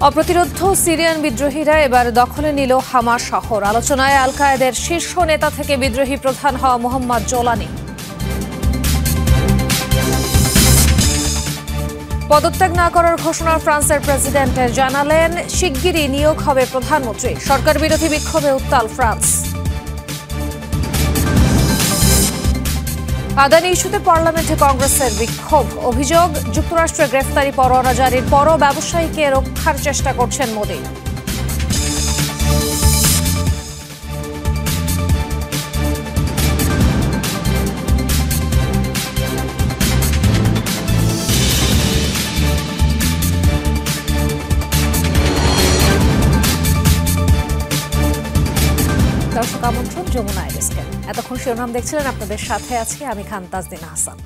অপ্রতিরোধ্য Syrian বিদ্রোহীরা এবার দখলে নিল হামা শহর। আলোচনায় আল কায়েদার শীর্ষ নেতা থেকে বিদ্রোহী প্রধান হওয়া মোহাম্মদ জোলানি। পদত্যাগ না করার ঘোষণা ফ্রান্সের প্রেসিডেন্ট জানালেন, শিগগিরই নিয়োগ হবে প্রধানমন্ত্রী। সরকার বিরোধী বিক্ষোভে উত্তাল ফ্রান্স। আদানি ইস্যুতে পার্লামেন্টে কংগ্রেসের বিক্ষোভ। অভিযোগ, যুক্তরাষ্ট্রের গ্রেফতারি পরোয়ানা জারির পরও ব্যবসায়ীকে রক্ষার চেষ্টা করছেন মোদি। দর্শক আমন্ত্রণ যমুনা আইডেস্কে। এতক্ষণ শিরোনাম দেখছিলেন, আপনাদের সাথে আছি আমি খান তাজদিনা হাসান।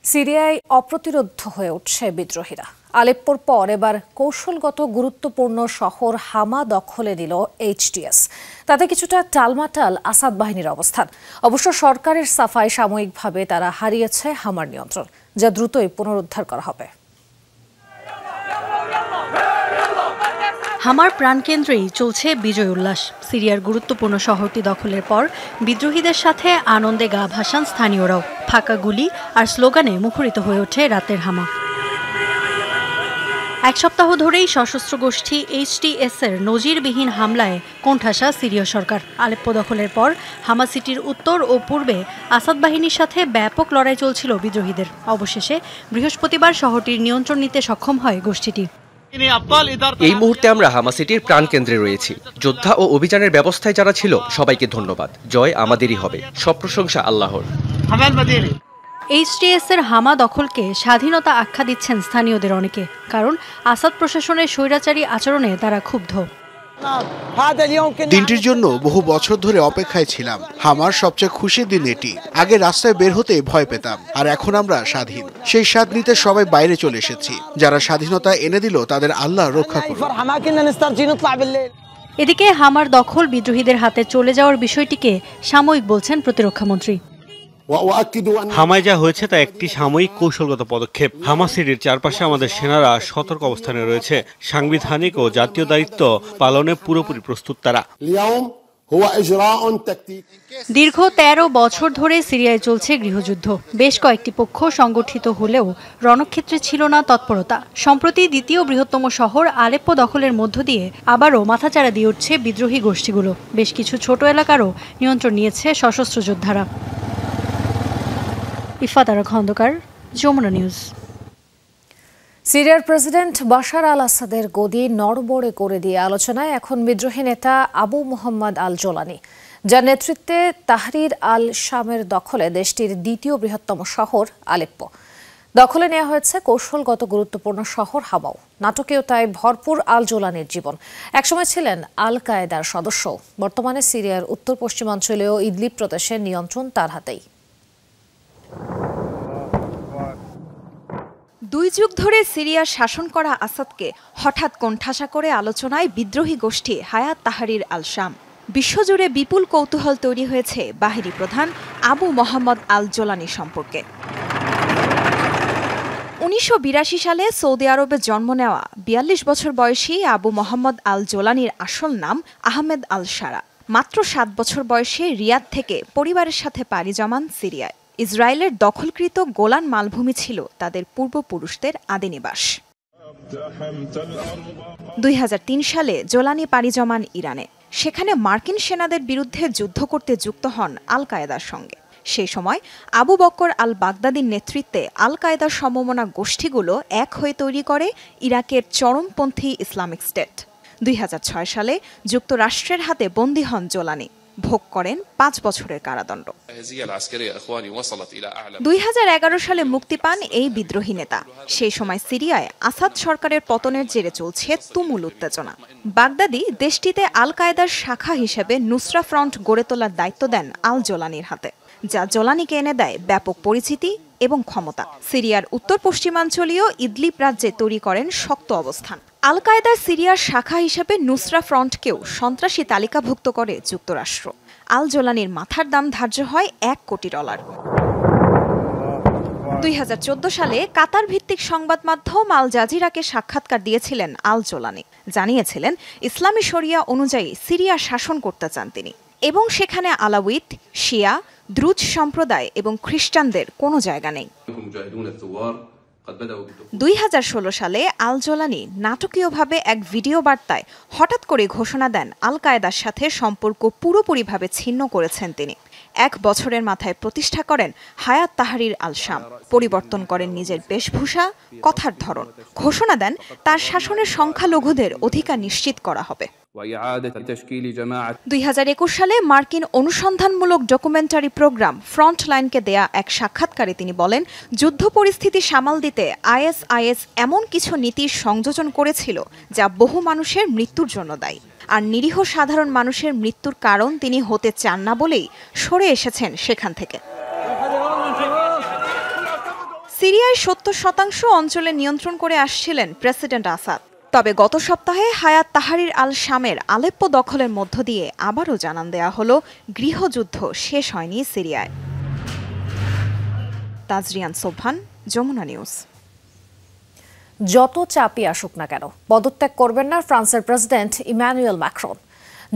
সিরিয়ায় অপ্রতিরোধ্য হয়ে উঠছে বিদ্রোহীরা। আলেপ্পোর পর এবার কৌশলগত গুরুত্বপূর্ণ শহর হামা দখলে নিল এইচটিএস। তাতে কিছুটা টালমাটাল আসাদ বাহিনীর অবস্থান। অবশ্য সরকারের সাফাই, সাময়িকভাবে তারা হারিয়েছে হামার নিয়ন্ত্রণ, যা দ্রুতই পুনরুদ্ধার করা হবে। হামার প্রাণকেন্দ্রেই চলছে বিজয় উল্লাস। সিরিয়ার গুরুত্বপূর্ণ শহরটি দখলের পর বিদ্রোহীদের সাথে আনন্দে গা ভাসান স্থানীয়রাও। ফাঁকা গুলি আর স্লোগানে মুখরিত হয়ে ওঠে রাতের হামা। এক সপ্তাহ ধরেই সশস্ত্র গোষ্ঠী এইচটিএস-এর নজিরবিহীন হামলায় কোণঠাসা সিরীয় সরকার। আলেপ্পো দখলের পর হামা সিটির উত্তর ও পূর্বে আসাদ বাহিনীর সাথে ব্যাপক লড়াই চলছিল বিদ্রোহীদের। অবশেষে বৃহস্পতিবার শহরটির নিয়ন্ত্রণ নিতে সক্ষম হয় গোষ্ঠীটি। এই মুহূর্তে আমরা হামা সিটির প্রাণকেন্দ্রে রয়েছি। যোদ্ধা ও অভিযানের ব্যবস্থায় যারা ছিল সবাইকে ধন্যবাদ। জয় আমাদেরই হবে, সব প্রশংসা আল্লাহর। এইচটিএস-এর হামা দখলকে স্বাধীনতা আখ্যা দিচ্ছেন স্থানীয়দের অনেকে, কারণ আসাদ প্রশাসনের স্বৈরাচারী আচরণে তারা ক্ষুব্ধ। দিনটির জন্য বহু বছর ধরে অপেক্ষায় ছিলাম। হামার সবচেয়ে খুশির দিন এটি। আগে রাস্তায় বের হতে ভয় পেতাম, আর এখন আমরা স্বাধীন। সেই স্বাদ নিতে সবাই বাইরে চলে এসেছি। যারা স্বাধীনতা এনে দিল তাদের আল্লাহ রক্ষা করুন। এদিকে হামার দখল বিদ্রোহীদের হাতে চলে যাওয়ার বিষয়টিকে সাময়িক বলছেন প্রতিরক্ষামন্ত্রী। হামায় যা হয়েছে তা একটি সাময়িক কৌশলগত পদক্ষেপ। হামা সিটির চারপাশে আমাদের সেনারা সতর্ক অবস্থানে রয়েছে। সাংবিধানিক ও জাতীয় দায়িত্ব পালনে পুরোপুরি প্রস্তুত তারা। দীর্ঘ ১৩ বছর ধরে সিরিয়ায় চলছে গৃহযুদ্ধ। বেশ কয়েকটি পক্ষ সংগঠিত হলেও রণক্ষেত্রে ছিল না তৎপরতা। সম্প্রতি দ্বিতীয় বৃহত্তম শহর আলেপ্পো দখলের মধ্য দিয়ে আবারও মাথাচাড়া দিয়ে উঠছে বিদ্রোহী গোষ্ঠীগুলো। বেশ কিছু ছোট এলাকারও নিয়ন্ত্রণ নিয়েছে সশস্ত্র যোদ্ধারা। ইফাতারা খন্দকার, যমুনা নিউজ। সিরিয়ার প্রেসিডেন্ট বাশার আল আসাদের গদি নড়বড়ে করে দিয়ে আলোচনায় এখন বিদ্রোহী নেতা আবু মোহাম্মদ আল জোলানি, যার নেতৃত্বে তাহরির আল শামের দখলে দেশটির দ্বিতীয় বৃহত্তম শহর আলেপ্পো। দখলে নেওয়া হয়েছে কৌশলগত গুরুত্বপূর্ণ শহর হামাও। নাটকীয়তায় ভরপুর আল জোলানির জীবন। একসময় ছিলেন আল কায়েদার সদস্য। বর্তমানে সিরিয়ার উত্তর পশ্চিমাঞ্চলীয় ইদলিব প্রদেশের নিয়ন্ত্রণ তার হাতেই। ২ যুগ ধরে সিরিয়ার শাসন করা আসাদকে হঠাৎ কোণঠাসা করে আলোচনায় বিদ্রোহী গোষ্ঠী হায়াত তাহরির আল শাম। বিশ্বজুড়ে বিপুল কৌতূহল তৈরি হয়েছে বাহিনী প্রধান আবু মোহাম্মদ আল জোলানি সম্পর্কে। ১৯৮২ সালে সৌদি আরবে জন্ম নেওয়া ৪২ বছর বয়সী আবু মোহাম্মদ আল জোলানির আসল নাম আহমেদ আল সারা। মাত্র ৭ বছর বয়সে রিয়াদ থেকে পরিবারের সাথে পাড়ি জমান সিরিয়ায়। ইসরায়েলের দখলকৃত গোলান মালভূমি ছিল তাদের পূর্বপুরুষদের আদিনিবাস। ২০০৩ সালে জোলানি পাড়ি জমান ইরানে। সেখানে মার্কিন সেনাদের বিরুদ্ধে যুদ্ধ করতে যুক্ত হন আল কায়েদার সঙ্গে। সেই সময় আবু বকর আল বাগদাদির নেতৃত্বে আল কায়েদার সমমনা গোষ্ঠীগুলো এক হয়ে তৈরি করে ইরাকের চরমপন্থী ইসলামিক স্টেট। ২০০৬ সালে যুক্তরাষ্ট্রের হাতে বন্দী হন জোলানি। ভোগ করেন ৫ বছরের কারাদণ্ড। ২০১১ সালে মুক্তি পান এই বিদ্রোহী নেতা। সেই সময় সিরিয়ায় আসাদ সরকারের পতনের জেরে চলছে তুমুল উত্তেজনা। বাগদাদি দেশটিতে আল কায়েদার শাখা হিসেবে নুসরা ফ্রন্ট গড়ে তোলার দায়িত্ব দেন আল জোলানির হাতে, যা জোলানিকে এনে দেয় ব্যাপক পরিচিতি এবং ক্ষমতা। সিরিয়ার উত্তর পশ্চিমাঞ্চলীয় ইদলিব রাজ্যে তৈরি করেন শক্ত অবস্থান। আল কায়েদার সিরিয়ার শাখা হিসেবে নুসরা ফ্রন্টকেও সন্ত্রাসী তালিকাভুক্ত করে যুক্তরাষ্ট্র। আল জোলানির মাথার দাম ধার্য হয় $1 কোটি। 2014 সালে কাতার ভিত্তিক সংবাদ মাধ্যম আল জাজিরাকে সাক্ষাৎকার দিয়েছিলেন আল জোলানি। জানিয়েছিলেন ইসলামী শরিয়া অনুযায়ী সিরিয়া শাসন করতে চান তিনি, এবং সেখানে আলাউইত, শিয়া, দ্রুজ সম্প্রদায় এবং খ্রিস্টানদের কোনো জায়গা নেই। 2016 সালে আল জোলানি নাটকীয়ভাবে এক ভিডিও বার্তায় হঠাৎ করে ঘোষণা দেন আল কায়েদার সাথে সম্পর্ক পুরোপুরিভাবে ছিন্ন করেছেন তিনি। 1 বছরের মাথায় প্রতিষ্ঠা করেন হায়াত তাহরির আল শাম, পরিবর্তন করেন নিজের বেশভূষা, কথার ধরন, ঘোষণা দেন তার শাসনের সংখ্যালঘুদের অধিকার নিশ্চিত করা হবে। 2021 সালে মার্কিন অনুসন্ধানমূলক ডকুমেন্টারি প্রোগ্রাম ফ্রন্টলাইনকে দেয়া এক সাক্ষাৎকারে তিনি বলেন, যুদ্ধ পরিস্থিতি সামাল দিতে আইএসআইএস এমন কিছু নীতির সংযোজন করেছিল যা বহু মানুষের মৃত্যুর জন্য দায়ী, আর নিরীহ সাধারণ মানুষের মৃত্যুর কারণ তিনি হতে চান না বলেই সরে এসেছেন সেখান থেকে। সিরিয়ায় 70% অঞ্চলে নিয়ন্ত্রণ করে আসছিলেন প্রেসিডেন্ট আসাদ। তবে গত সপ্তাহে হায়াত তাহরির আল শামের আলেপ্পো দখলের মধ্য দিয়ে আবারও জানান দেয়া হলো গৃহযুদ্ধ শেষ হয়নি সিরিয়ায়। তাজরিয়ান সোবহান, যমুনা নিউজ। যত চাপই আসুক না কেন পদত্যাগ করবেন না ফ্রান্সের প্রেসিডেন্ট ইমানুয়েল ম্যাক্রন।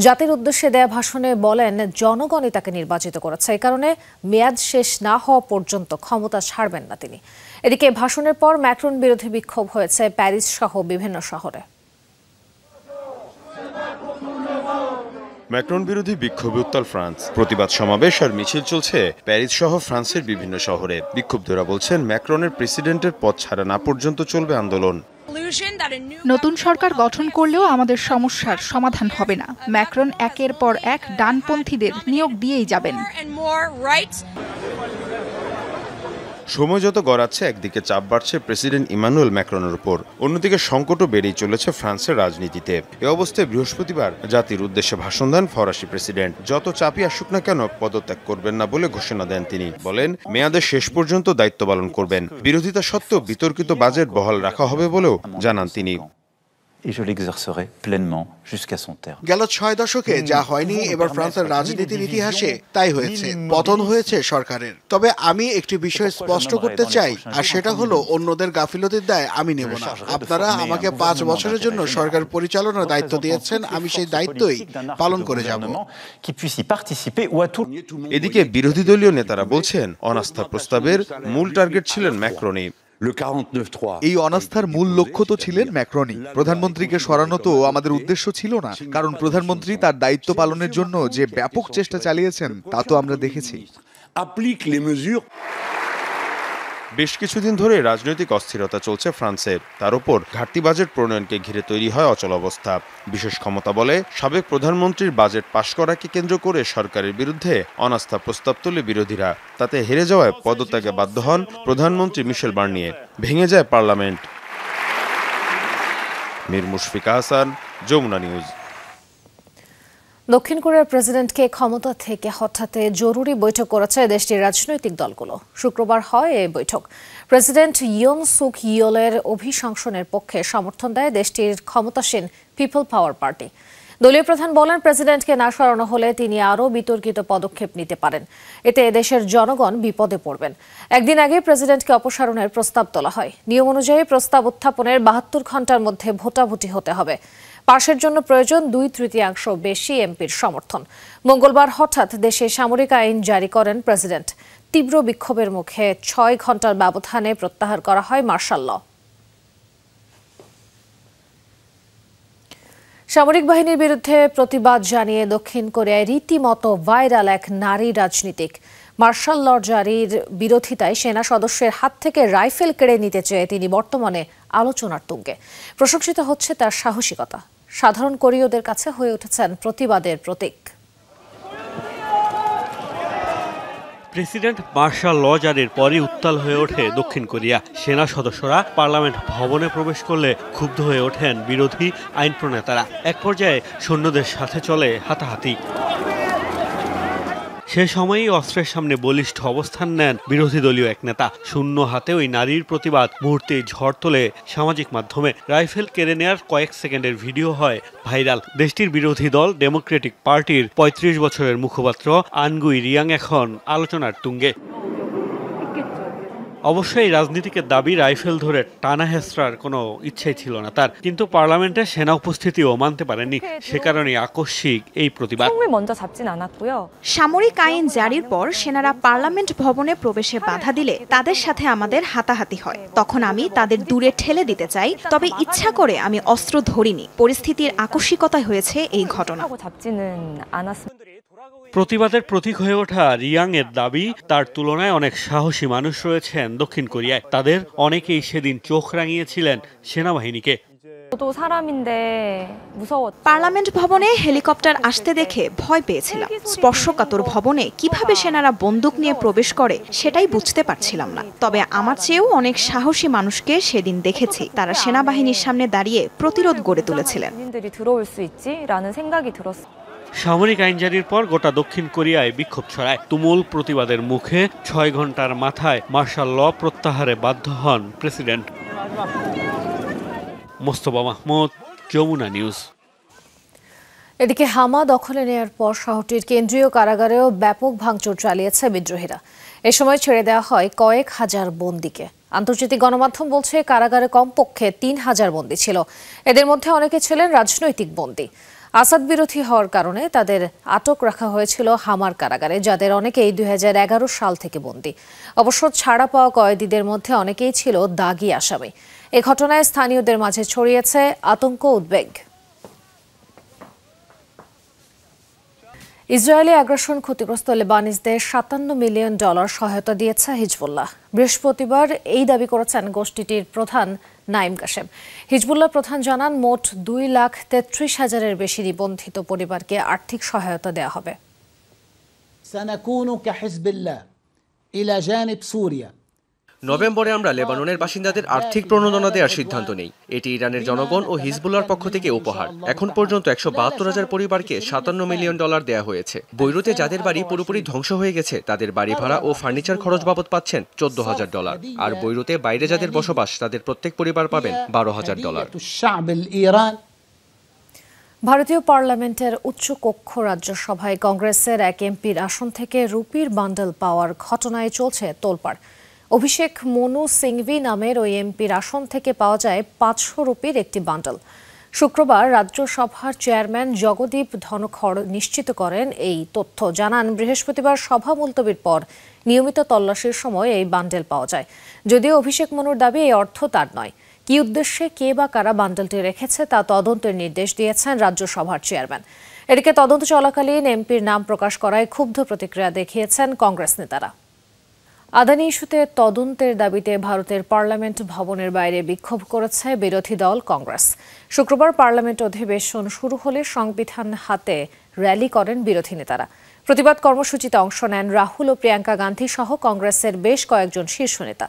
জাতির উদ্দেশ্যে দেয়া ভাষণে বলেন, জনগণই তাকে নির্বাচিত করেছে, এই কারণে মেয়াদ শেষ না হওয়া পর্যন্ত ক্ষমতা ছাড়বেন না তিনি। এদিকে ভাষণের পর ম্যাক্রন বিরোধী বিক্ষোভ হয়েছে প্যারিস সহ বিভিন্ন শহরে। ম্যাক্রন বিরোধী বিক্ষোভে উত্তাল ফ্রান্স। প্রতিবাদ সমাবেশ আর মিছিল চলছে প্যারিস সহ ফ্রান্সের বিভিন্ন শহরে। বিক্ষুব্ধরা বলছেন, ম্যাক্রনের প্রেসিডেন্টের পদ ছাড়া না পর্যন্ত চলবে আন্দোলন। নতুন সরকার গঠন করলেও আমাদের সমস্যার সমাধান হবে না। ম্যাক্রন একের পর এক ডানপন্থীদের নিয়োগ দিয়েই যাবেন। সময় যত গড়াচ্ছে, একদিকে চাপ বাড়ছে প্রেসিডেন্ট ইমানুয়েল ম্যাক্রনের উপর, অন্যদিকে সংকটও বেড়েই চলেছে ফ্রান্সের রাজনীতিতে। এ অবস্থায় বৃহস্পতিবার জাতির উদ্দেশ্যে ভাষণ দেন ফরাসি প্রেসিডেন্ট। যত চাপই আসুক না কেন পদত্যাগ করবেন না বলে ঘোষণা দেন তিনি। বলেন, মেয়াদের শেষ পর্যন্ত দায়িত্ব পালন করবেন। বিরোধিতা সত্ত্বেও বিতর্কিত বাজেট বহাল রাখা হবে বলেও জানান তিনি। গেল 6 দশকে যা হয়নি এবার ফ্রান্সের রাজনীতির ইতিহাসে তাই হয়েছে। পতন হয়েছে সরকারের। তবে আমি একটি বিষয় স্পষ্ট করতে চাই, আর সেটা হলো অন্যদের গাফিলতির দায় আমি নেব না। আপনারা আমাকে 5 বছরের জন্য সরকার পরিচালনার দায়িত্ব দিয়েছেন, আমি সেই দায়িত্বই পালন করে যাব। এদিকে বিরোধী দলীয় নেতারা বলছেন, অনাস্থা প্রস্তাবের মূল টার্গেট ছিলেন ম্যাক্রনই। এই অনাস্থার মূল লক্ষ্য তো ছিলেন ম্যাক্রনই। প্রধানমন্ত্রীকে সরানো তো আমাদের উদ্দেশ্য ছিল না, কারণ প্রধানমন্ত্রী তার দায়িত্ব পালনের জন্য যে ব্যাপক চেষ্টা চালিয়েছেন তা তো আমরা দেখেছি। বেশ কিছুদিন ধরে রাজনৈতিক অস্থিরতা চলছে ফ্রান্সে। তার উপর ঘাটতি বাজেট প্রণয়নকে ঘিরে তৈরি হয় অচল অবস্থা। বিশেষ ক্ষমতা বলে সাবেক প্রধানমন্ত্রীর বাজেট পাশ করাকে কেন্দ্র করে সরকারের বিরুদ্ধে অনাস্থা প্রস্তাব তোলে বিরোধীরা। তাতে হেরে যাওয়ায় পদত্যাগে বাধ্য হন প্রধানমন্ত্রী মিশেল বার্নিয়ে। ভেঙে যায় পার্লামেন্ট। মীর মুশফিকা হাসান, যমুনা নিউজ। দক্ষিণ কোরিয়ার প্রেসিডেন্টকে ক্ষমতা থেকে হঠাতে জরুরি বৈঠক করেছে দেশটির রাজনৈতিক দলগুলো। শুক্রবার হয় এই বৈঠক। প্রেসিডেন্ট ইয়ন সুক ইয়োলের অভিশংসনের পক্ষে সমর্থন দেয় দেশটির ক্ষমতাসীন পিপল পাওয়ার পার্টি। দলীয় প্রধান বলেন, প্রেসিডেন্টকে না সরানো হলে তিনি আরও বিতর্কিত পদক্ষেপ নিতে পারেন। এতে দেশের জনগণ বিপদে পড়বেন। একদিন আগে প্রেসিডেন্টকে অপসারণের প্রস্তাব তোলা হয়। নিয়ম অনুযায়ী প্রস্তাব উত্থাপনের 72 ঘণ্টার মধ্যে ভোটাভুটি হতে হবে। পাশের জন্য প্রয়োজন 2/3 বেশি এমপির সমর্থন। মঙ্গলবার হঠাৎ দেশে সামরিক আইন জারি করেন প্রেসিডেন্ট। তীব্র বিক্ষোভের মুখে 6 ঘণ্টার ব্যবধানে প্রত্যাহার করা হয় মার্শাল ল। সামরিক বাহিনীর বিরুদ্ধে প্রতিবাদ জানিয়ে দক্ষিণ কোরিয়ায় রীতিমতো ভাইরাল এক নারী রাজনীতিক। মার্শাল ল জারির বিরোধিতায় সেনা সদস্যের হাত থেকে রাইফেল কেড়ে নিতে চেয়ে তিনি বর্তমানে আলোচনার তুঙ্গে। প্রশংসিত হচ্ছে তার সাহসিকতা। সাধারণ কোরীয়দের কাছে হয়ে উঠেছেন প্রতিবাদের প্রতীক। প্রেসিডেন্ট মার্শাল ল জারির পরই উত্তাল হয়ে ওঠে দক্ষিণ কোরিয়া। সেনা সদস্যরা পার্লামেন্ট ভবনে প্রবেশ করলে ক্ষুব্ধ হয়ে ওঠেন বিরোধী আইন প্রণেতারা। এক পর্যায়ে সৈন্যদের সাথে চলে হাতাহাতি। সে সময়ই অস্ত্রের সামনে বলিষ্ঠ অবস্থান নেন বিরোধী দলীয় এক নেতা। শূন্য হাতে ওই নারীর প্রতিবাদ মুহূর্তেই ঝড় তোলে সামাজিক মাধ্যমে। রাইফেল কেড়ে নেওয়ার কয়েক সেকেন্ডের ভিডিও হয় ভাইরাল। দেশটির বিরোধী দল ডেমোক্রেটিক পার্টির 35 বছরের মুখপাত্র আনগুই রিয়াং এখন আলোচনার তুঙ্গে। অবশ্যই রাজনীতিকের দাবি রাইফেল ধরে টানা হেঁচড়ার কোনো ইচ্ছাই ছিল না তার, কিন্তু পার্লামেন্টে সেনা উপস্থিতিও মানতে পারেনি, সে কারণে আকস্মিক এই প্রতিবাদ। সামরিক আইন জারির পর সেনারা পার্লামেন্ট ভবনে প্রবেশে বাধা দিলে তাদের সাথে আমাদের হাতাহাতি হয়। তখন আমি তাদের দূরে ঠেলে দিতে চাই, তবে ইচ্ছা করে আমি অস্ত্র ধরিনি। পরিস্থিতির আকস্মিকতায় হয়েছে এই ঘটনা। প্রতিবাদের প্রতীক হয়ে ওঠা রিয়াং এর দাবি, তার তুলনায় অনেক সাহসী মানুষ রয়েছেন দক্ষিণ কোরিয়ায়। তাদের অনেকেই সেদিন চোখ রাঙিয়েছিলেন সেনাবাহিনীকে। পার্লামেন্ট ভবনে হেলিকপ্টার আসতে দেখে ভয় পেয়েছিলাম। স্পর্শকাতর ভবনে কিভাবে সেনারা বন্দুক নিয়ে প্রবেশ করে সেটাই বুঝতে পারছিলাম না। তবে আমার চেয়েও অনেক সাহসী মানুষকে সেদিন দেখেছি, তারা সেনাবাহিনীর সামনে দাঁড়িয়ে প্রতিরোধ গড়ে তুলেছিলেন। সামরিক আইন জারির পর গোটা দক্ষিণ কোরিয়ায় বিক্ষোভ ছড়ায়। তুমুল প্রতিবাদের মুখে 6 ঘন্টার মাথায় মার্শাল ল প্রত্যাহারে বাধ্য হন প্রেসিডেন্ট। মোস্তফা মাহমুদ, যমুনা নিউজ। এদিকে হামা দখলে নেয়ার পর শহরটির কেন্দ্রীয় কারাগারেও ব্যাপক ভাঙচুর চালিয়েছে বিদ্রোহীরা। এ সময় ছেড়ে দেওয়া হয় কয়েক হাজার বন্দীকে। আন্তর্জাতিক গণমাধ্যম বলছে কারাগারে কমপক্ষে 3000 বন্দী ছিল। এদের মধ্যে অনেকে ছিলেন রাজনৈতিক বন্দী। আসাদ বিরোধী হওয়ার কারণে তাদের আটক রাখা হয়েছিল হামার কারাগারে, যাদের অনেকেই 2011 সাল থেকে বন্দী। অবশ্য ছাড়া পাওয়া কয়েদিদের মধ্যে অনেকেই ছিল দাগী আসামি। এ ঘটনায় স্থানীয়দের মাঝে ছড়িয়েছে আতঙ্ক, উদ্বেগ। ইসরায়েলি আগ্রাসন ক্ষতিগ্রস্ত লেবানিজদের $57 মিলিয়ন সহায়তা দিয়েছে হিজবুল্লাহ। বৃহস্পতিবার এই দাবি করেছেন গোষ্ঠীটির প্রধান নাইম কাশেম। হিজবুল্লাহ প্রধান জানান, মোট 2,33,000-এর বেশি নিবন্ধিত পরিবারকে আর্থিক সহায়তা দেওয়া হবে। নভেম্বরে আমরা লেবাননের বাসিন্দাদের আর্থিক প্রণোদনা দেওয়ার সিদ্ধান্ত নেই। এটি ইরানের জনগণ ও হিজবুল্লাহর পক্ষ থেকে উপহার। এখন পর্যন্ত 172,000 পরিবারকে $57 মিলিয়ন দেওয়া হয়েছে। বৈরুতে যাদের বাড়ি পুরোপুরি ধ্বংস হয়ে গেছে তাদের বাড়ি ভাড়া ও ফার্নিচার খরচ বাবদ পাচ্ছেন $14,000, আর বৈরুতে বাইরে যাদের বসবাস তাদের প্রত্যেক পরিবার পাবেন $12,000। ভারতীয় পার্লামেন্টের উচ্চকক্ষ রাজ্যসভায় কংগ্রেসের এক এমপির আসন থেকে রুপির বান্ডেল পাওয়ার ঘটনায় চলছে তোলপাড়। অভিষেক মনু সিংভি নামের ওই এমপির আসন থেকে পাওয়া যায় 500 রুপির একটি বান্ডেল। শুক্রবার রাজ্যসভার চেয়ারম্যান জগদীপ ধনখড় নিশ্চিত করেন এই তথ্য। জানান, বৃহস্পতিবার সভা মুলতবির পর নিয়মিত তল্লাশির সময় এই বান্ডেল পাওয়া যায়। যদিও অভিষেক মনুর দাবি এই অর্থ তার নয়। কী উদ্দেশ্যে কে বা কারা বান্ডেলটি রেখেছে তা তদন্তের নির্দেশ দিয়েছেন রাজ্যসভার চেয়ারম্যান। এদিকে তদন্ত চলাকালীন এমপির নাম প্রকাশ করায় ক্ষুব্ধ প্রতিক্রিয়া দেখিয়েছেন কংগ্রেস নেতারা। আদানি ইস্যুতে তদন্তের দাবিতে ভারতের পার্লামেন্ট ভবনের বাইরে বিক্ষোভ করেছে বিরোধী দল কংগ্রেস। শুক্রবার পার্লামেন্ট অধিবেশন শুরু হলে সংবিধান হাতে র্যালি করেন বিরোধী নেতারা। প্রতিবাদ কর্মসূচিতে অংশ নেন রাহুল ও প্রিয়াঙ্কা গান্ধী সহ কংগ্রেসের বেশ কয়েকজন শীর্ষ নেতা।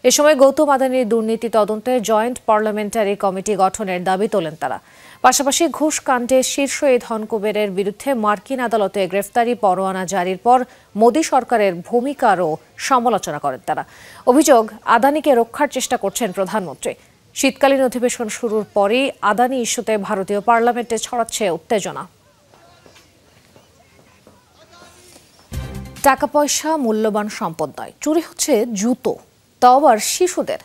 এ সময় গৌতম আদানির দুর্নীতি তদন্তে জয়েন্ট পার্লামেন্টারি কমিটি গঠনের দাবি তোলেন তারা। পাশাপাশি ঘুষ কাণ্ডে শীর্ষ এই ধনকুবেরের বিরুদ্ধে মার্কিন আদালতে গ্রেফতারি পরোয়ানা জারির পর মোদী সরকারের ভূমিকারও সমালোচনা করেন তারা। অভিযোগ, আদানিকে রক্ষার চেষ্টা করছেন প্রধানমন্ত্রী। শীতকালীন অধিবেশন শুরুর পরই আদানি ইস্যুতে ভারতীয় পার্লামেন্টে ছড়াচ্ছে উত্তেজনা। টাকা পয়সা মূল্যবান সম্পদ নয়, চুরি হচ্ছে জুতো, তাও আবার শিশুদের।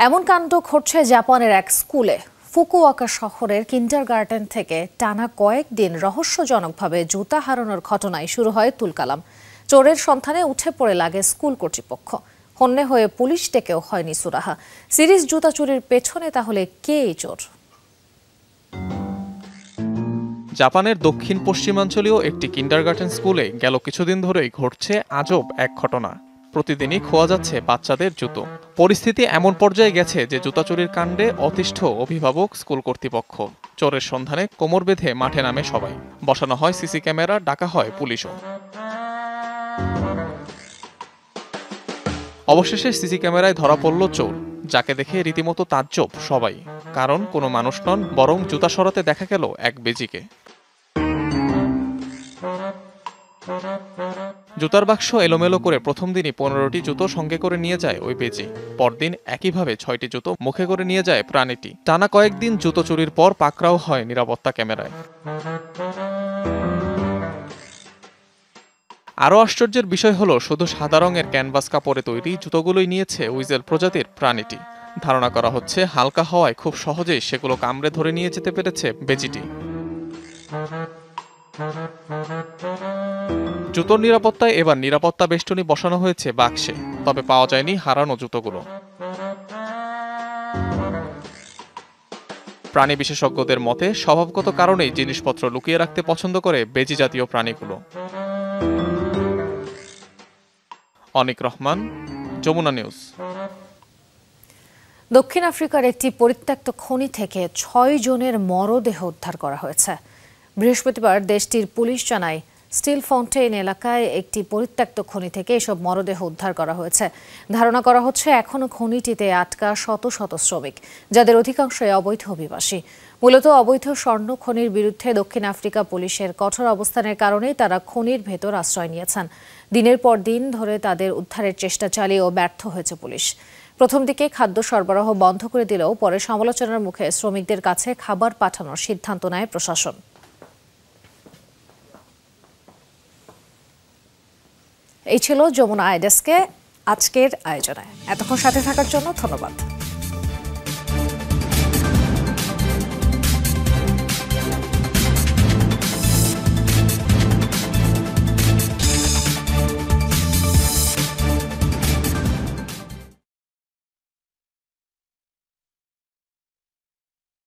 এমন কাণ্ড ঘটছে জাপানের এক স্কুলে। ফুকুওকা শহরের কিন্ডারগার্টেন থেকে টানা কয়েকদিন রহস্যজনকভাবে জুতা হারানোর ঘটনায় শুরু হয় তুলকালাম। চোরের সন্ধানে উঠে পড়ে লাগে স্কুল কর্তৃপক্ষ। হন্যে হয়ে পুলিশ ডেকেও হয়নি সুরাহা। সিরিজ জুতা চুরির পেছনে তাহলে কে এই চোর? জাপানের দক্ষিণ পশ্চিমাঞ্চলীয় একটি কিন্ডারগার্টেন স্কুলে গেল কিছুদিন ধরেই ঘটছে আজব এক ঘটনা। প্রতিদিনই খোয়া যাচ্ছে বাচ্চাদের জুতো। পরিস্থিতি এমন পর্যায়ে গেছে যে জুতা চুরির কাণ্ডে অতিষ্ঠ অভিভাবক, স্কুল কর্তৃপক্ষ। চোরের সন্ধানে কোমর বেঁধে মাঠে নামে সবাই। বসানো হয় সিসি ক্যামেরা, ডাকা হয় পুলিশও। অবশেষে সিসি ক্যামেরায় ধরা পড়ল চোর, যাকে দেখে রীতিমতো তাজ্জব সবাই। কারণ কোনো মানুষ নন, বরং জুতা সরাতে দেখা গেল এক বেজিকে। জুতার বাক্স এলোমেলো করে প্রথম দিনই 15টি জুতো সঙ্গে করে নিয়ে যায় ওই বেজি। পরদিন একইভাবে 6টি জুতো মুখে করে নিয়ে যায় প্রাণীটি। টানা কয়েকদিন জুতো চুরির পর পাকড়াও হয় নিরাপত্তা ক্যামেরায়। আরও আশ্চর্যের বিষয় হলো শুধু সাদা রঙের ক্যানভাস কাপড়ে তৈরি জুতোগুলোই নিয়েছে উইজেল প্রজাতির প্রাণীটি। ধারণা করা হচ্ছে হালকা হওয়ায় খুব সহজেই সেগুলো কামড়ে ধরে নিয়ে যেতে পেরেছে বেজিটি। জুতোর নিরাপত্তায় এবার নিরাপত্তা বেষ্টনী বসানো হয়েছে বাক্সে, তবে পাওয়া যায়নি হারানো জুতোগুলো। প্রাণী বিশেষজ্ঞদের মতে স্বভাবগত কারণেই জিনিসপত্র লুকিয়ে রাখতে পছন্দ করে বেজি জাতীয় প্রাণীগুলো। অনিক রহমান, যমুনা নিউজ। দক্ষিণ আফ্রিকার একটি পরিত্যক্ত খনি থেকে ৬ জনের মরদেহ উদ্ধার করা হয়েছে। বৃহস্পতিবার দেশটির পুলিশ জানায় স্টিল ফাউন্টেইন এলাকায় একটি পরিত্যক্ত খনি থেকে এসব মরদেহ উদ্ধার করা হয়েছে। ধারণা করা হচ্ছে এখনও খনিটিতে আটকা শত শত শ্রমিক, যাদের অধিকাংশই অবৈধ অভিবাসী। মূলত অবৈধ স্বর্ণ খনির বিরুদ্ধে দক্ষিণ আফ্রিকা পুলিশের কঠোর অবস্থানের কারণেই তারা খনির ভেতর আশ্রয় নিয়েছেন। দিনের পর দিন ধরে তাদের উদ্ধারের চেষ্টা চালিয়েও ব্যর্থ হয়েছে পুলিশ। প্রথম দিকে খাদ্য সরবরাহ বন্ধ করে দিলেও পরে সমালোচনার মুখে শ্রমিকদের কাছে খাবার পাঠানোর সিদ্ধান্ত নেয় প্রশাসন। এই ছিল যমুনা আইডেস্কে আজকের আয়োজনে। এতক্ষণ সাথে থাকার জন্য ধন্যবাদ।